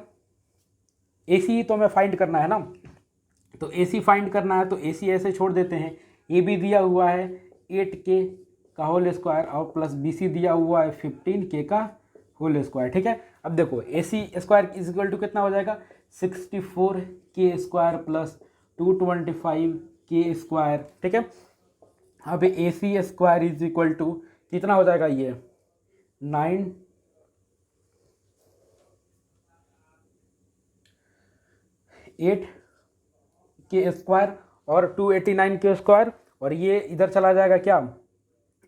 ए सी तो हमें फाइंड करना है ना, तो ए सी फाइंड करना है तो ए सी ऐसे छोड़ देते हैं। ए बी दिया हुआ है 8K का होल स्क्वायर और प्लस बी सी दिया हुआ है 15K का होल स्क्वायर, ठीक है। अब देखो ए C square is equal to कितना हो जाएगा, 64K square plus 225K square, ठीक है। अब ए C square is equal to कितना हो जाएगा, ये 8K स्क्वायर और 289K स्क्वायर और ये इधर चला जाएगा क्या,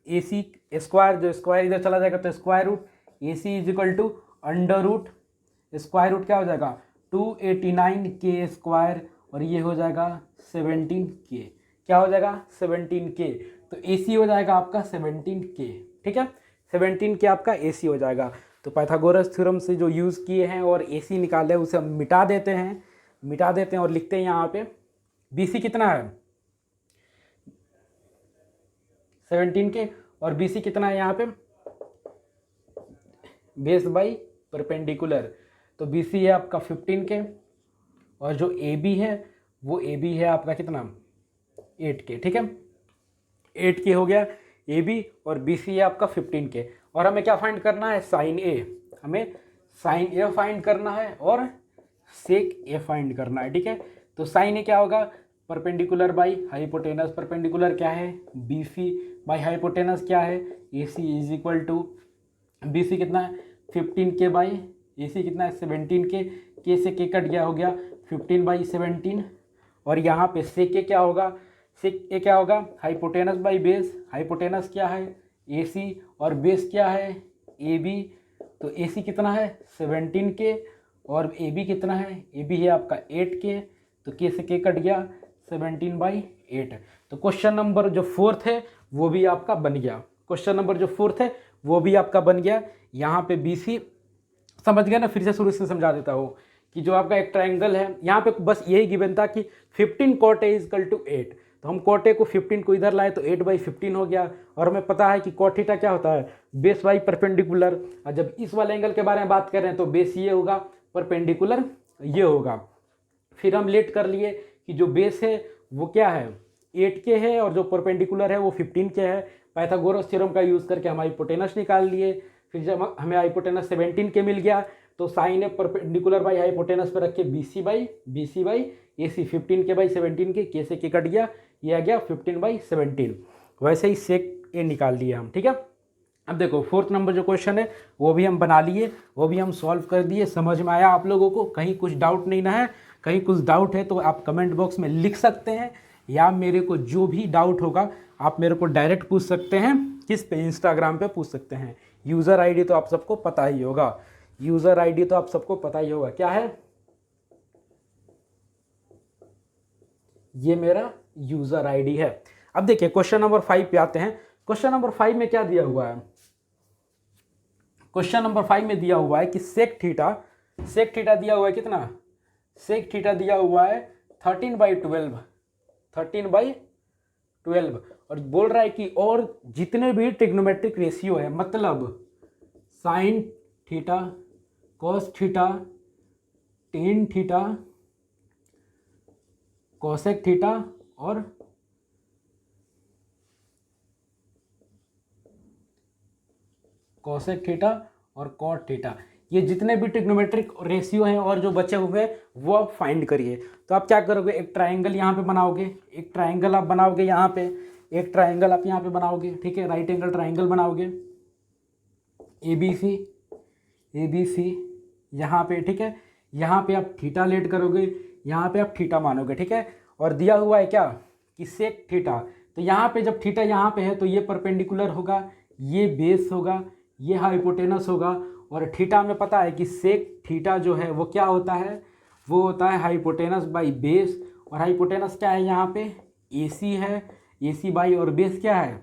ए सी स्क्वायर, जो स्क्वायर इधर चला जाएगा तो square root A C is equal to under root square root क्या हो जाएगा 289K स्क्वायर और ये हो जाएगा 17K, क्या हो जाएगा 17K। तो ए सी हो जाएगा आपका 17K, ठीक है। 17K आपका ए सी हो जाएगा। तो पाइथागोरस थ्योरम से जो यूज़ किए हैं और ए सी निकाले उसे हम मिटा देते हैं और लिखते हैं यहाँ पे बी सी कितना है 17K और बी सी कितना है यहाँ पे बेस बाई परपेंडिकुलर, तो बी सी है आपका 15K और जो ए बी है वो ए बी है आपका कितना 8K, ठीक है। 8K हो गया ए बी और बी सी है आपका 15K और हमें क्या फाइंड करना है, साइन ए, हमें साइन ए फाइंड करना है और सेक ए फाइंड करना है, ठीक है। तो साइन ए क्या होगा, परपेंडिकुलर बाई हाइपोटेनस, परपेंडिकुलर क्या है बी सी बाई हाइपोटेनस क्या है A C is equal to B C कितना है 15K बाई ए सी कितना है 17K, के से के कट गया हो गया 15/17 और यहाँ पे सेक ए क्या होगा, सेक ए क्या होगा हाइपोटेनस बाई बेस, हाइपोटेनस क्या है ए सी और बेस क्या है ए बी, तो ए सी कितना है 17K और ए बी कितना है, ए बी है आपका 8K, तो के से के कट गया 17/8। तो क्वेश्चन नंबर जो फोर्थ है वो भी आपका बन गया, क्वेश्चन नंबर जो फोर्थ है वो भी आपका बन गया। यहाँ पे बी सी समझ गया ना, फिर से शुरू से समझा देता हूँ कि जो आपका एक ट्रायंगल है यहाँ पे बस यही गिवन था कि 15 cot A is equal to 8, तो हम cot A को 15 को इधर लाए तो 8/15 हो गया और हमें पता है कि cot थीटा क्या होता है बेस बाई परपेंडिकुलर, और जब इस वाले एंगल के बारे में बात कर रहे हैं तो बेस ये होगा परपेंडिकुलर ये होगा। फिर हम लेट कर लिए कि जो बेस है वो क्या है 8K है और जो परपेंडिकुलर है वो 15K है। पाइथागोरस थ्योरम का यूज़ करके हम हाइपोटेनस निकाल लिए, फिर जब हमें हाइपोटेनस 17K मिल गया तो sine A perpendicular by hypotenuse पर रख के B C by A C 15K/17K, के से के कट गया, ये आ गया 15/17। वैसे ही सेक ए निकाल लिए हम, ठीक है। अब देखो फोर्थ नंबर जो क्वेश्चन है वो भी हम बना लिए, वो भी हम सॉल्व कर दिए। समझ में आया आप लोगों को, कहीं कुछ डाउट नहीं ना है, कहीं कुछ डाउट है तो आप कमेंट बॉक्स में लिख सकते हैं या मेरे को जो भी डाउट होगा आप मेरे को डायरेक्ट पूछ सकते हैं, किस पे इंस्टाग्राम पे पूछ सकते हैं। यूज़र आईडी तो आप सबको पता ही होगा, यूज़र आईडी तो आप सबको पता ही होगा, क्या है ये मेरा यूज़र आईडी है। अब देखिए क्वेश्चन नंबर 5 पे आते हैं। क्वेश्चन नंबर 5 में क्या दिया हुआ है, क्वेश्चन नंबर 5 में दिया हुआ है कि सेक थीटा दिया हुआ है कितना, सेक थीटा दिया हुआ है 13/12 और बोल रहा है कि और जितने भी ट्रिग्नोमेट्रिक रेशियो है, मतलब sign theta, cos theta, tan theta, cosec theta और कोसेक थीटा और कॉट थीटा, ये जितने भी ट्रिग्नोमेट्रिक रेशियो हैं और जो बचे हुए हैं वो आप फाइंड करिए। तो आप क्या करोगे, एक ट्रायंगल यहाँ पे बनाओगे, एक ट्रायंगल आप बनाओगे यहाँ पे, एक ट्रायंगल आप यहाँ पे बनाओगे, ठीक है, राइट एंगल ट्रायंगल बनाओगे ए बी सी यहाँ पे, ठीक है। यहाँ पे आप थीटा लेट करोगे, यहाँ पे आप थीटा मानोगे, ठीक है। और दिया हुआ है क्या कि सेक थीटा, तो यहाँ पे जब थीटा यहाँ पे है तो ये परपेंडिकुलर होगा, ये बेस होगा, ये हाइपोटेनस होगा और थीटा में पता है कि सेक थीटा जो है वो क्या होता है, वो होता है हाइपोटेनस बाई बेस, और हाइपोटेनस क्या है यहाँ पे ए सी है, AC बाई और बेस क्या है,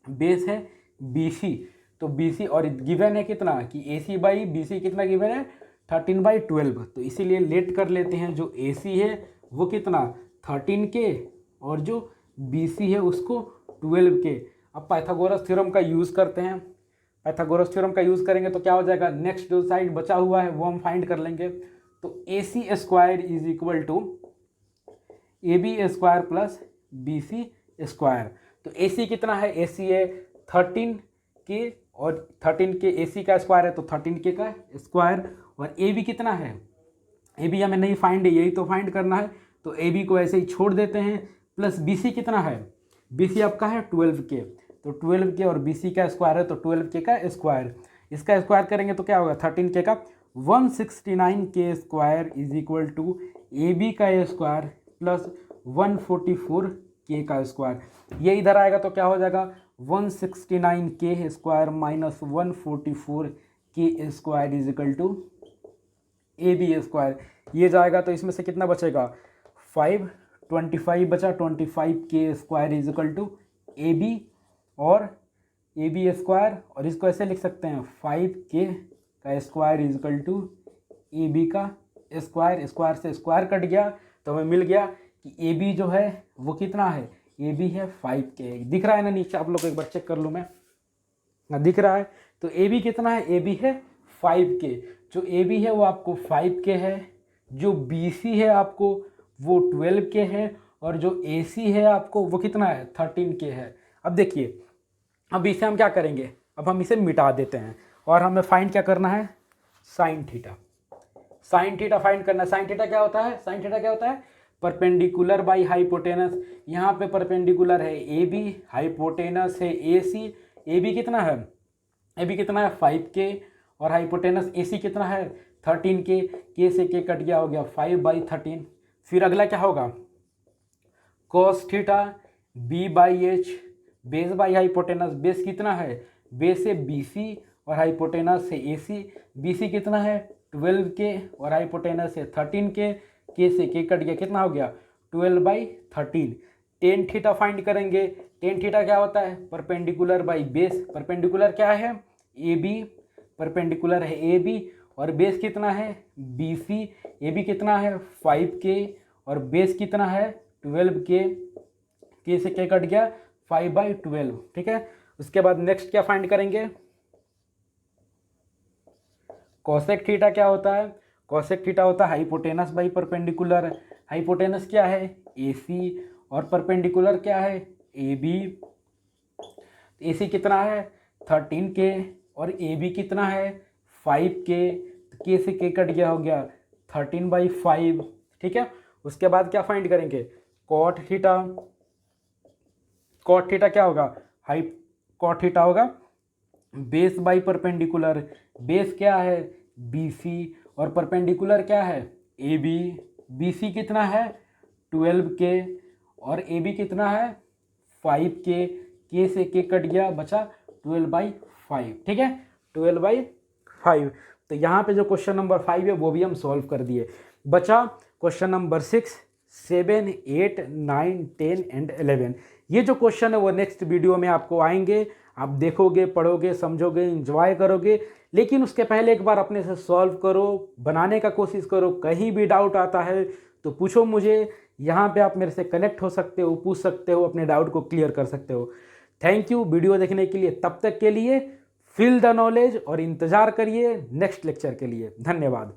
बेस है BC। तो BC और गिवन है कितना कि AC बाई BC कितना गिवन है 13/12। तो इसीलिए लेट कर लेते हैं, जो AC है वो कितना 13K और जो BC है उसको 12K। अब पाइथागोरस थ्योरम का यूज़ करते हैं। पाइथागोरस थ्योरम का यूज़ करेंगे तो क्या हो जाएगा, नेक्स्ट जो साइड बचा हुआ है वो हम फाइंड कर लेंगे। तो AC square is equal to AB square plus BC square. तो AC कितना है, AC है 13K और 13K AC का स्क्वायर है तो 13K का स्क्वायर। और AB कितना है, AB हमें नहीं फाइंड है, यही तो फाइंड करना है, तो AB को ऐसे ही छोड़ देते हैं। प्लस BC कितना है, BC आपका है 12K। तो 12K और BC का स्क्वायर है तो 12K का स्क्वायर। इसका स्क्वायर करेंगे तो क्या होगा 13K का 169K square is equal to AB का स्क्वायर प्लस 144K का स्क्वायर। ये इधर आएगा तो क्या हो जाएगा 169K square minus 144K square is equal to AB square. ये जाएगा तो इसमें से कितना बचेगा 525 बचा, 25K square is equal to AB और AB स्क्वायर। और इसको ऐसे लिख सकते हैं 5K का square is equal to AB का स्क्वायर। स्क्वायर से स्क्वायर कट गया तो हमें मिल गया कि AB जो है वो कितना है, AB है 5K। दिख रहा है ना नीचे, आप लोग एक बार चेक कर लूँ मैं, दिख रहा है। तो AB कितना है, AB है 5K। जो AB है वो आपको 5K है, जो BC है आपको वो 12K है और जो AC है आपको वो कितना है 13K है। अब देखिए, अब इसे हम क्या करेंगे, अब हम इसे मिटा देते हैं और हमें फाइंड क्या करना है sine theta. Sine theta find करना है। साइन थीटा क्या होता है, साइन थीटा क्या होता है परपेंडिकुलर बाई हाइपोटेनस। यहाँ पे परपेंडिकुलर है AB, हाइपोटेनस है AC। AB कितना है, AB कितना है 5K और हाइपोटेनस AC कितना है 13K। K से K कट गया, हो गया 5/13। फिर अगला क्या होगा cos theta B/H, base by hypotenuse. Base कितना है, बेस है BC और हाइपोटेनस है AC। BC कितना है 12K और हाइपोटेनस है 13K। K से K कट गया, कितना हो गया 12/13। टेन थीटा फाइंड करेंगे। टेन थीटा क्या होता है परपेंडिकुलर बाई बेस। परपेंडिकुलर क्या है AB, परपेंडिकुलर है AB और बेस कितना है BC। AB कितना है 5K और बेस कितना है 12K। K से K कट गया 5/12, ठीक है। उसके बाद नेक्स्ट क्या फाइंड करेंगे, कोसेक थीटा क्या होता है, कोसेक थीटा होता है हाइपोटेनस बाई परपेंडिकुलर। हाइपोटेनस क्या है AC और परपेंडिकुलर क्या है AB। AC कितना है 13K और AB कितना है 5K। K से K कट गया, हो गया 13/5, ठीक है। उसके बाद क्या फाइंड करेंगे कॉट थीटा। कॉट थीटा क्या होगा कॉट थीटा होगा बेस बाई परपेंडिकुलर। बेस क्या है BC और परपेंडिकुलर क्या है AB। BC कितना है 12K और AB कितना है 5K। K से K कट गया, बचा 12/5, ठीक है 12/5। तो यहाँ पे जो क्वेश्चन नंबर 5 है वो भी हम सॉल्व कर दिए। बचा क्वेश्चन नंबर 6, 7, 8, 9, 10 एंड 11। ये जो क्वेश्चन है वो नेक्स्ट वीडियो में आपको आएंगे, आप देखोगे, पढ़ोगे, समझोगे, एंजॉय करोगे। लेकिन उसके पहले एक बार अपने से सॉल्व करो, बनाने का कोशिश करो। कहीं भी डाउट आता है तो पूछो मुझे, यहाँ पे आप मेरे से कनेक्ट हो सकते हो, पूछ सकते हो, अपने डाउट को क्लियर कर सकते हो। थैंक यू वीडियो देखने के लिए। तब तक के लिए फील द नॉलेज और इंतज़ार करिए नेक्स्ट लेक्चर के लिए। धन्यवाद।